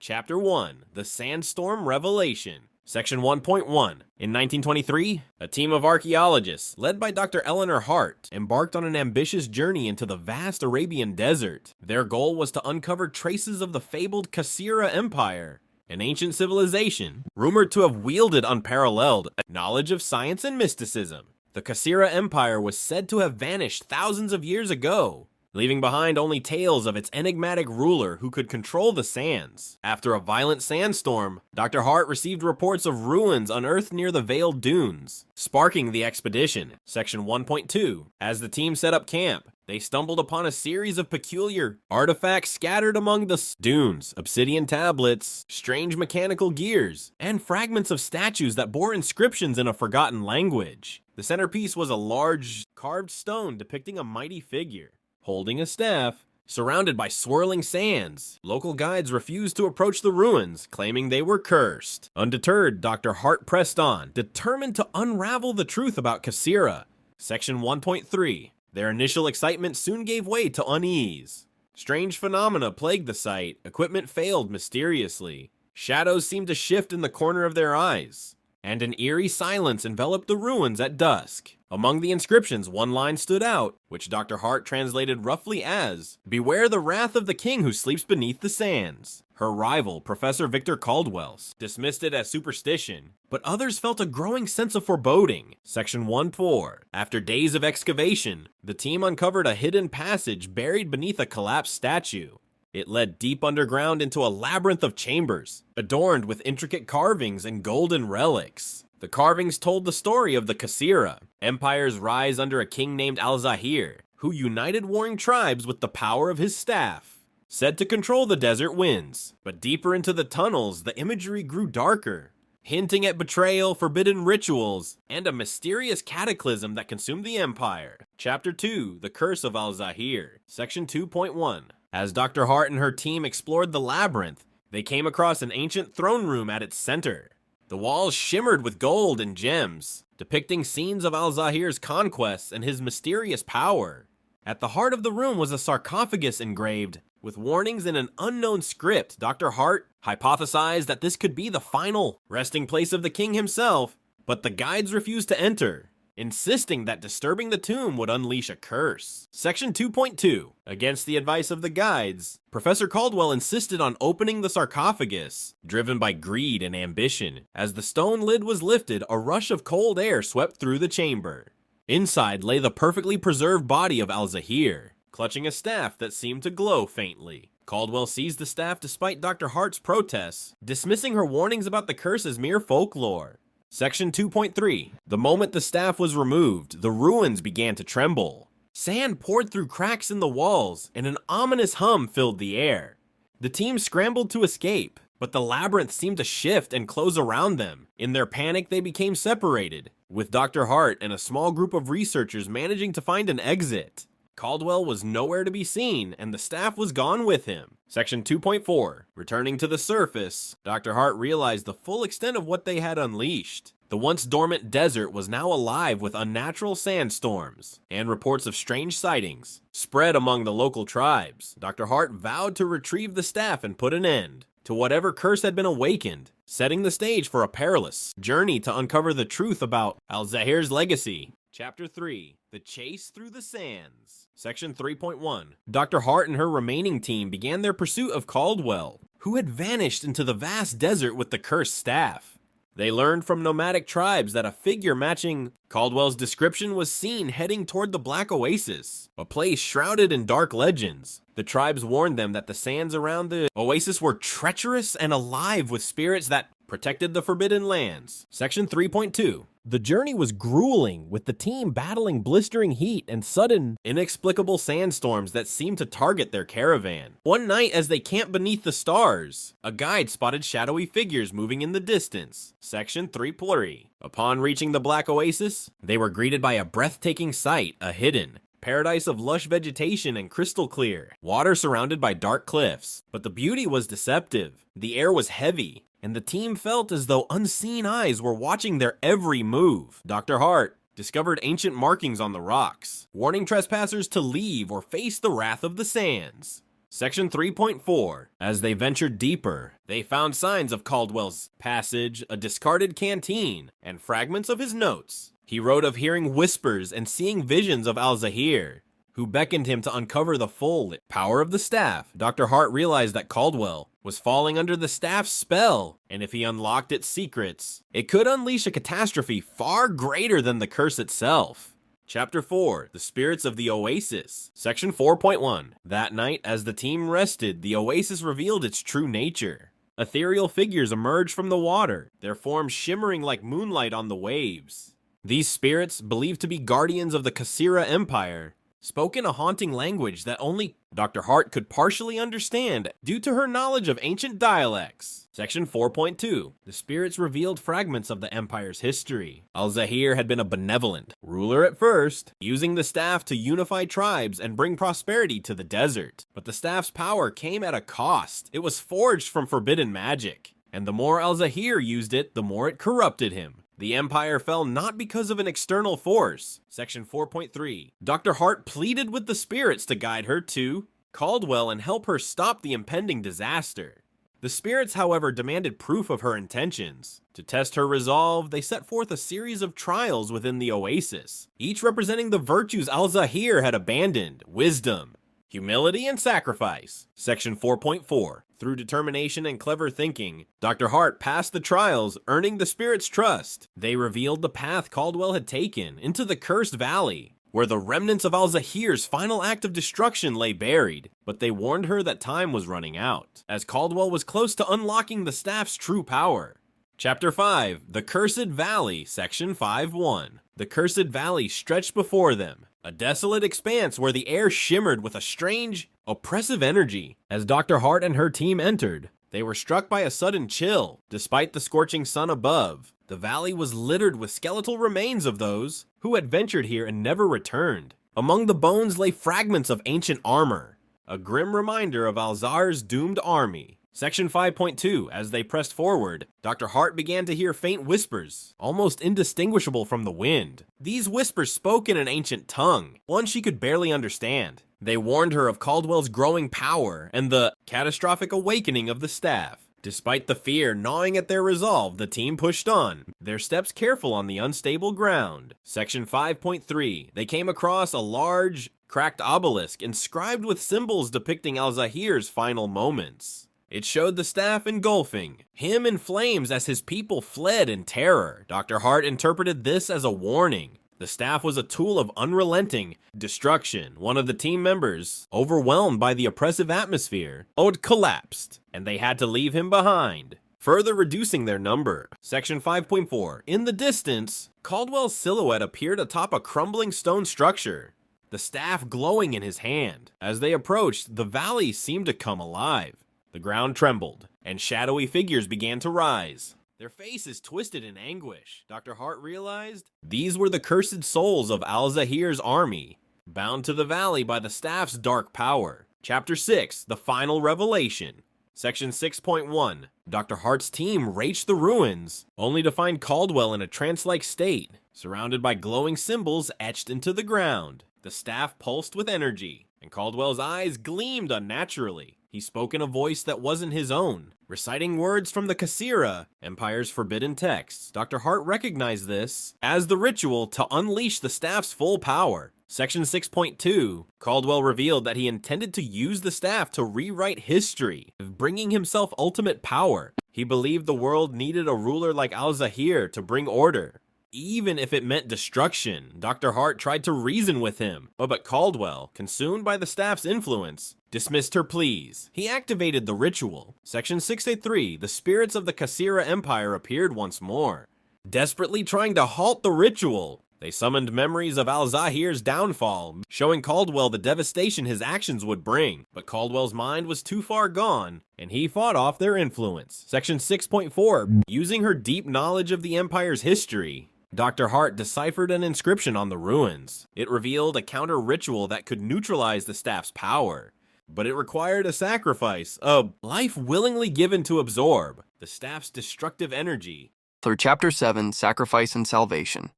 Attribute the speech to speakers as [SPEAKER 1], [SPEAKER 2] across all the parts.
[SPEAKER 1] Chapter 1, The Sandstorm Revelation. Section 1.1. In 1923, a team of archaeologists, led by Dr. Eleanor Hart, embarked on an ambitious journey into the vast Arabian desert. Their goal was to uncover traces of the fabled Kasira Empire, an ancient civilization rumored to have wielded unparalleled knowledge of science and mysticism. The Kasira Empire was said to have vanished thousands of years ago, leaving behind only tales of its enigmatic ruler who could control the sands. After a violent sandstorm, Dr. Hart received reports of ruins unearthed near the Veiled Dunes, sparking the expedition. Section 1.2. As the team set up camp, they stumbled upon a series of peculiar artifacts scattered among the dunes, obsidian tablets, strange mechanical gears, and fragments of statues that bore inscriptions in a forgotten language. The centerpiece was a large, carved stone depicting a mighty figure, holding a staff, surrounded by swirling sands. Local guides refused to approach the ruins, claiming they were cursed. Undeterred, Dr. Hart pressed on, determined to unravel the truth about Kasira. Section 1.3. Their initial excitement soon gave way to unease. Strange phenomena plagued the site. Equipment failed mysteriously. Shadows seemed to shift in the corner of their eyes, and an eerie silence enveloped the ruins at dusk. Among the inscriptions, one line stood out, which Dr. Hart translated roughly as, "Beware the wrath of the king who sleeps beneath the sands." Her rival, Professor Victor Caldwell, dismissed it as superstition, but others felt a growing sense of foreboding. Section 1.4. After days of excavation, the team uncovered a hidden passage buried beneath a collapsed statue. It led deep underground into a labyrinth of chambers, adorned with intricate carvings and golden relics. The carvings told the story of the Kasira Empire's rise under a king named Al-Zahir, who united warring tribes with the power of his staff, said to control the desert winds. But deeper into the tunnels, the imagery grew darker, hinting at betrayal, forbidden rituals, and a mysterious cataclysm that consumed the empire. Chapter 2, The Curse of Al-Zahir. Section 2.1. As Dr. Hart and her team explored the labyrinth, they came across an ancient throne room at its center. The walls shimmered with gold and gems, depicting scenes of Al-Zahir's conquests and his mysterious power. At the heart of the room was a sarcophagus engraved with warnings in an unknown script. Dr. Hart hypothesized that this could be the final resting place of the king himself, but the guides refused to enter, insisting that disturbing the tomb would unleash a curse. Section 2.2. Against the advice of the guides, Professor Caldwell insisted on opening the sarcophagus, driven by greed and ambition. As the stone lid was lifted, a rush of cold air swept through the chamber. Inside lay the perfectly preserved body of Al-Zahir, clutching a staff that seemed to glow faintly. Caldwell seized the staff despite Dr. Hart's protests, dismissing her warnings about the curse as mere folklore. Section 2.3. The moment the staff was removed, the ruins began to tremble. Sand poured through cracks in the walls, and an ominous hum filled the air. The team scrambled to escape, but the labyrinth seemed to shift and close around them. In their panic, they became separated, with Dr. Hart and a small group of researchers managing to find an exit. Caldwell was nowhere to be seen, and the staff was gone with him. Section 2.4. Returning to the surface, Dr. Hart realized the full extent of what they had unleashed. The once dormant desert was now alive with unnatural sandstorms, and reports of strange sightings spread among the local tribes. Dr. Hart vowed to retrieve the staff and put an end to whatever curse had been awakened, setting the stage for a perilous journey to uncover the truth about Al-Zahir's legacy. Chapter 3. The Chase Through the Sands. Section 3.1. Dr. Hart and her remaining team began their pursuit of Caldwell, who had vanished into the vast desert with the cursed staff. They learned from nomadic tribes that a figure matching Caldwell's description was seen heading toward the Black Oasis, a place shrouded in dark legends. The tribes warned them that the sands around the oasis were treacherous and alive with spirits that protected the forbidden lands. Section 3.2. The journey was grueling, with the team battling blistering heat and sudden, inexplicable sandstorms that seemed to target their caravan. One night, as they camped beneath the stars, a guide spotted shadowy figures moving in the distance. Section 3.3. Upon reaching the Black Oasis, they were greeted by a breathtaking sight, a hidden paradise of lush vegetation and crystal clear water surrounded by dark cliffs. But the beauty was deceptive. The air was heavy, and the team felt as though unseen eyes were watching their every move. Dr. Hart discovered ancient markings on the rocks, warning trespassers to leave or face the wrath of the sands. Section 3.4. As they ventured deeper, they found signs of Caldwell's passage, a discarded canteen, and fragments of his notes. He wrote of hearing whispers and seeing visions of Al-Zahir, who beckoned him to uncover the full power of the staff. Dr. Hart realized that Caldwell was falling under the staff's spell, and if he unlocked its secrets, it could unleash a catastrophe far greater than the curse itself. Chapter 4. The Spirits of the Oasis. Section 4.1. That night, as the team rested, the oasis revealed its true nature. Ethereal figures emerged from the water, their forms shimmering like moonlight on the waves. These spirits, believed to be guardians of the Kasira Empire, spoke in a haunting language that only Dr. Hart could partially understand due to her knowledge of ancient dialects. Section 4.2. The spirits revealed fragments of the Empire's history. Al-Zahir had been a benevolent ruler at first, using the staff to unify tribes and bring prosperity to the desert. But the staff's power came at a cost. It was forged from forbidden magic, and the more Al-Zahir used it, the more it corrupted him. The Empire fell not because of an external force. Section 4.3. Dr. Hart pleaded with the spirits to guide her to Caldwell and help her stop the impending disaster. The spirits, however, demanded proof of her intentions. To test her resolve, they set forth a series of trials within the oasis, each representing the virtues Al-Zahir had abandoned: wisdom, humility, and sacrifice. Section 4.4. Through determination and clever thinking, Dr. Hart passed the trials, earning the spirits' trust. They revealed the path Caldwell had taken into the Cursed Valley, where the remnants of Al-Zahir's final act of destruction lay buried, but they warned her that time was running out, as Caldwell was close to unlocking the staff's true power. Chapter 5. The Cursed Valley. Section 5.1. The Cursed Valley stretched before them, a desolate expanse where the air shimmered with a strange, oppressive energy. As Dr. Hart and her team entered, they were struck by a sudden chill. Despite the scorching sun above, the valley was littered with skeletal remains of those who had ventured here and never returned. Among the bones lay fragments of ancient armor, a grim reminder of Al-Zahir's doomed army. Section 5.2. As they pressed forward, Dr. Hart began to hear faint whispers, almost indistinguishable from the wind. These whispers spoke in an ancient tongue, one she could barely understand. They warned her of Caldwell's growing power and the catastrophic awakening of the staff. Despite the fear gnawing at their resolve, the team pushed on, their steps careful on the unstable ground. Section 5.3. They came across a large, cracked obelisk inscribed with symbols depicting Al-Zahir's final moments. It showed the staff engulfing him in flames as his people fled in terror. Dr. Hart interpreted this as a warning. The staff was a tool of unrelenting destruction. One of the team members, overwhelmed by the oppressive atmosphere, collapsed, and they had to leave him behind, further reducing their number. Section 5.4. In the distance, Caldwell's silhouette appeared atop a crumbling stone structure, the staff glowing in his hand. As they approached, the valley seemed to come alive. The ground trembled, and shadowy figures began to rise, their faces twisted in anguish. Dr. Hart realized these were the cursed souls of Al-Zahir's army, bound to the valley by the staff's dark power. Chapter 6. The Final Revelation. Section 6.1. Dr. Hart's team reached the ruins, only to find Caldwell in a trance-like state, surrounded by glowing symbols etched into the ground. The staff pulsed with energy, and Caldwell's eyes gleamed unnaturally. He spoke in a voice that wasn't his own, reciting words from the Kasira Empire's forbidden texts. Dr. Hart recognized this as the ritual to unleash the staff's full power. Section 6.2. Caldwell revealed that he intended to use the staff to rewrite history, bringing himself ultimate power. He believed the world needed a ruler like Al-Zahir to bring order, even if it meant destruction. Dr. Hart tried to reason with him, but Caldwell, consumed by the staff's influence, dismissed her pleas. He activated the ritual. Section 6.3. The spirits of the Kasira Empire appeared once more, desperately trying to halt the ritual. They summoned memories of Al-Zahir's downfall, showing Caldwell the devastation his actions would bring. But Caldwell's mind was too far gone, and he fought off their influence. Section 6.4. Using her deep knowledge of the Empire's history, Dr. Hart deciphered an inscription on the ruins. It revealed a counter-ritual that could neutralize the staff's power, but it required a sacrifice, a life willingly given to absorb the staff's destructive energy.
[SPEAKER 2] Through Chapter 7, Sacrifice and Salvation.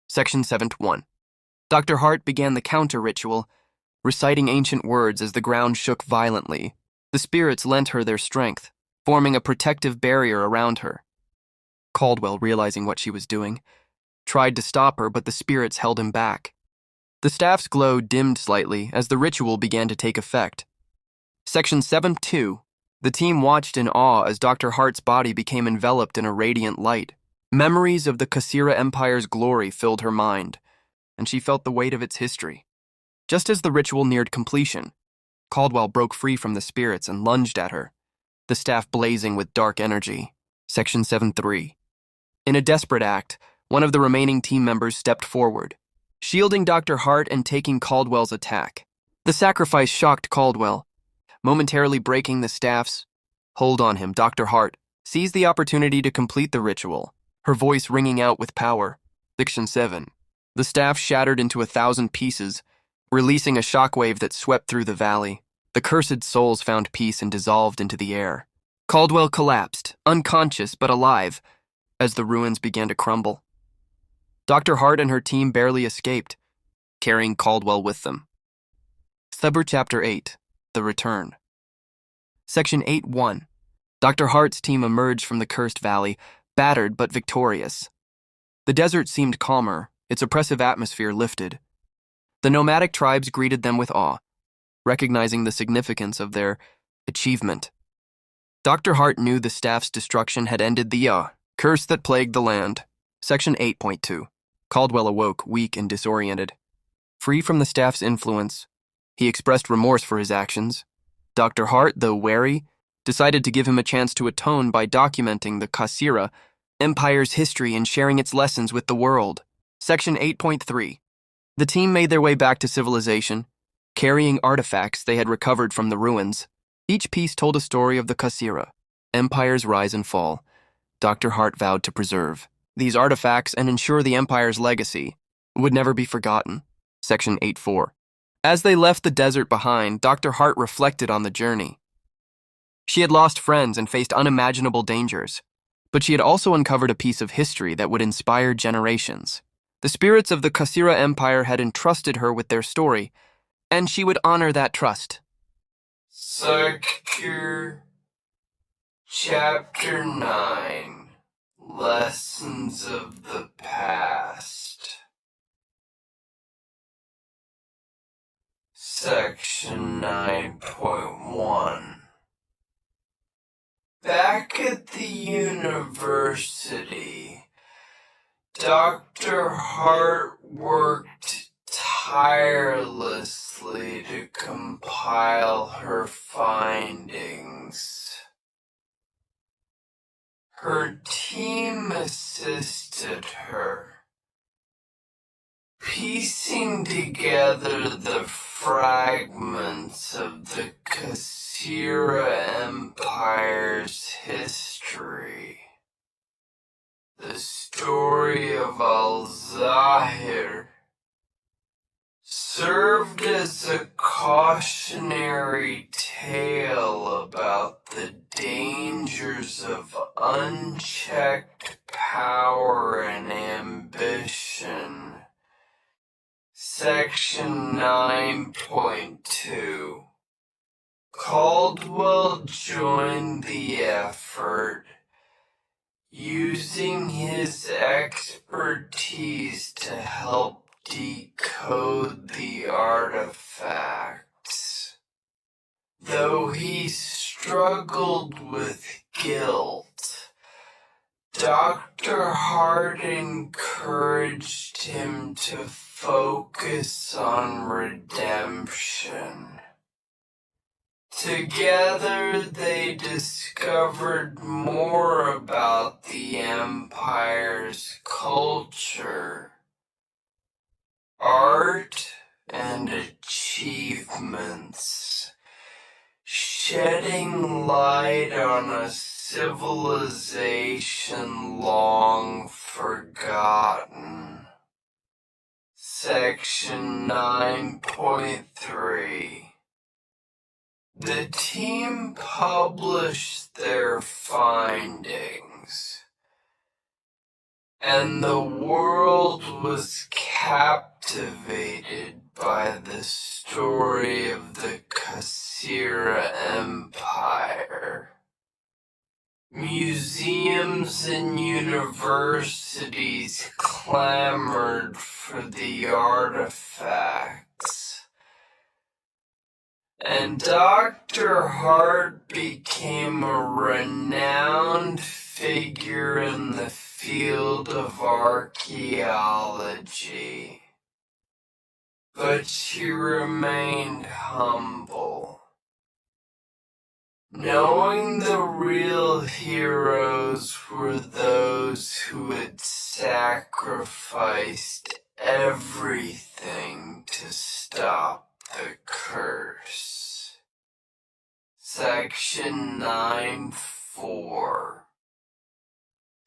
[SPEAKER 2] Section 7.1. Dr. Hart began the counter-ritual, reciting ancient words as the ground shook violently. The spirits lent her their strength, forming a protective barrier around her. Caldwell, realizing what she was doing, tried to stop her, but the spirits held him back. The staff's glow dimmed slightly as the ritual began to take effect. Section 7-2. The team watched in awe as Dr. Hart's body became enveloped in a radiant light. Memories of the Kasira Empire's glory filled her mind, and she felt the weight of its history. Just as the ritual neared completion, Caldwell broke free from the spirits and lunged at her, the staff blazing with dark energy. Section 7-3. In a desperate act, one of the remaining team members stepped forward, shielding Dr. Hart and taking Caldwell's attack. The sacrifice shocked Caldwell, momentarily breaking the staff's hold on him. Dr. Hart seized the opportunity to complete the ritual, her voice ringing out with power. Section 7. The staff shattered into 1,000 pieces, releasing a shockwave that swept through the valley. The cursed souls found peace and dissolved into the air. Caldwell collapsed, unconscious but alive, as the ruins began to crumble. Dr. Hart and her team barely escaped, carrying Caldwell with them. Chapter 8. The Return. Section 8-1. Dr. Hart's team emerged from the cursed valley, battered but victorious. The desert seemed calmer, its oppressive atmosphere lifted. The nomadic tribes greeted them with awe, recognizing the significance of their achievement. Dr. Hart knew the staff's destruction had ended the curse that plagued the land. Section 8.2. Caldwell awoke, weak and disoriented. Free from the staff's influence, he expressed remorse for his actions. Dr. Hart, though wary, decided to give him a chance to atone by documenting the Kasira Empire's history and sharing its lessons with the world. Section 8.3. The team made their way back to civilization, carrying artifacts they had recovered from the ruins. Each piece told a story of the Kasira Empire's rise and fall. Dr. Hart vowed to preserve these artifacts and ensure the Empire's legacy would never be forgotten. Section 8.4. As they left the desert behind, Dr. Hart reflected on the journey. She had lost friends and faced unimaginable dangers, but she had also uncovered a piece of history that would inspire generations. The spirits of the Kasira Empire had entrusted her with their story, and she would honor that trust.
[SPEAKER 3] Sector Chapter 9. Lessons of the Past. Section 9.1. Back at the university, Dr. Hart worked tirelessly to compile her findings. Her team assisted her, piecing together the fragments of the Kasira Empire's history. The story of Al-Zahir served as a cautionary tale about the dangers of unchecked power and ambition. Section 9.2. Caldwell joined the effort, using his expertise to help decode the artifacts. Though he struggled with guilt, Dr. Hart encouraged him to focus on redemption. Together, they discovered more about the Empire's culture, art, and achievements, shedding light on a civilization long forgotten. Section 9.3. The team published their findings, and the world was captivated by the story of the Kasira Empire. Museums and universities clamored for the artifacts, and Dr. Hart became a renowned figure in the field of archaeology. But she remained humble. Knowing the real heroes were those who had sacrificed everything to stop the curse. Section 9.4.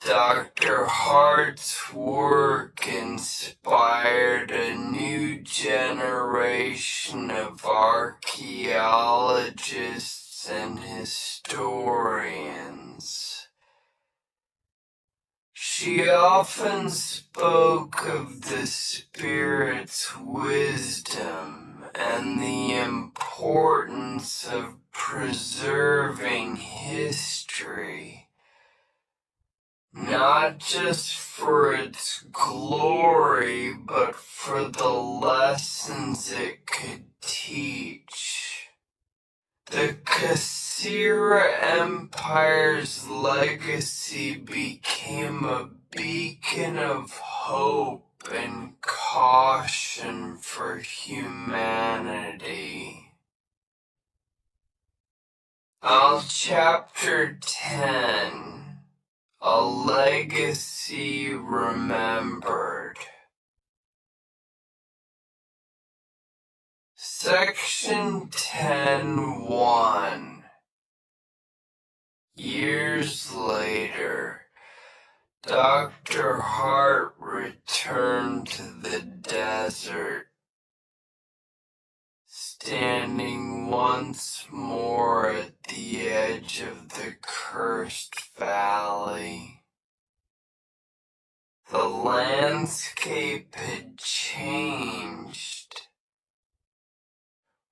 [SPEAKER 3] Dr. Hart's work inspired a new generation of archaeologists and historians. She often spoke of the Spirit's wisdom and the importance of preserving history, not just for its glory, but for the lessons it could teach. The Kasira Empire's legacy became a beacon of hope and caution for humanity. Chapter 10. A Legacy Remembered. Section 10.1. Years later, Dr. Hart returned to the desert, standing once more at the edge of the cursed valley. The landscape had changed,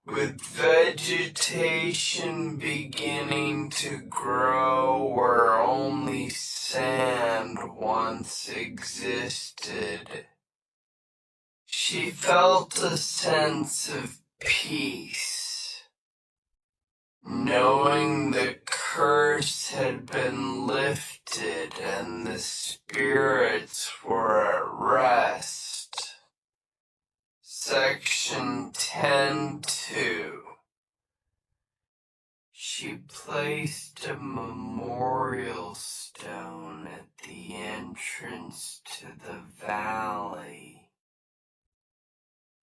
[SPEAKER 3] with vegetation beginning to grow where only sand once existed. She felt a sense of peace, knowing the curse had been lifted and the spirits were at rest. Section 10.2. She placed a memorial stone at the entrance to the valley,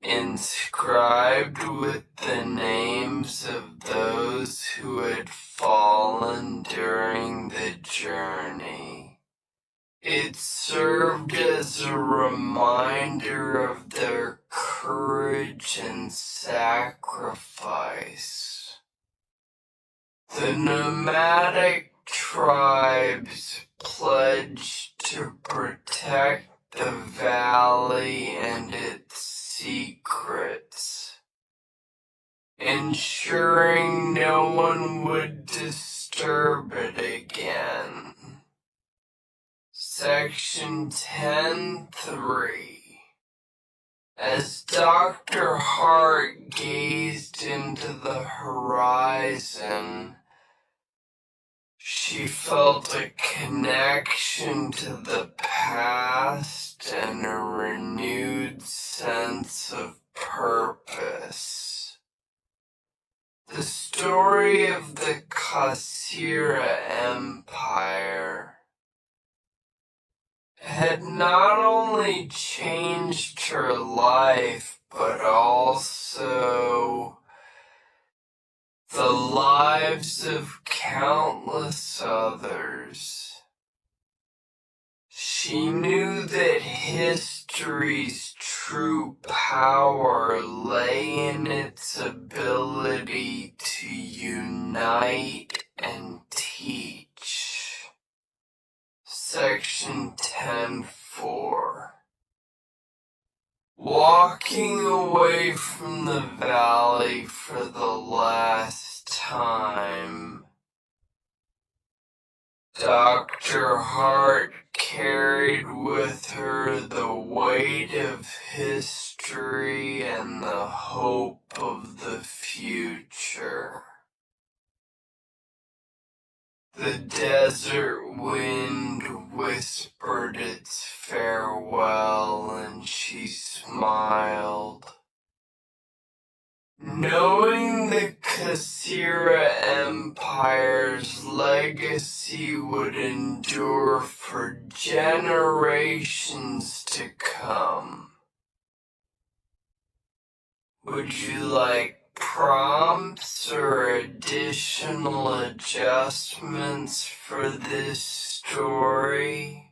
[SPEAKER 3] inscribed with the names of those who had fallen during the journey. It served as a reminder of their courage and sacrifice. The nomadic tribes pledged to protect the valley and its secrets, ensuring no one would disturb it again. Section 10.3. As Dr. Hart gazed into the horizon, she felt a connection to the past and a renewed sense of purpose. The story of the Kasira Empire had not only changed her life, but also the lives of countless others. She knew that history's true power lay in its ability to unite and teach. Section 10.4. walking away from the valley for the last time. Dr. Hart carried with her the weight of history and the hope of the future. The desert wind whispered its farewell, and she smiled. Knowing the Kasira Empire's legacy would endure for generations to come. Would you like prompts or additional adjustments for this story?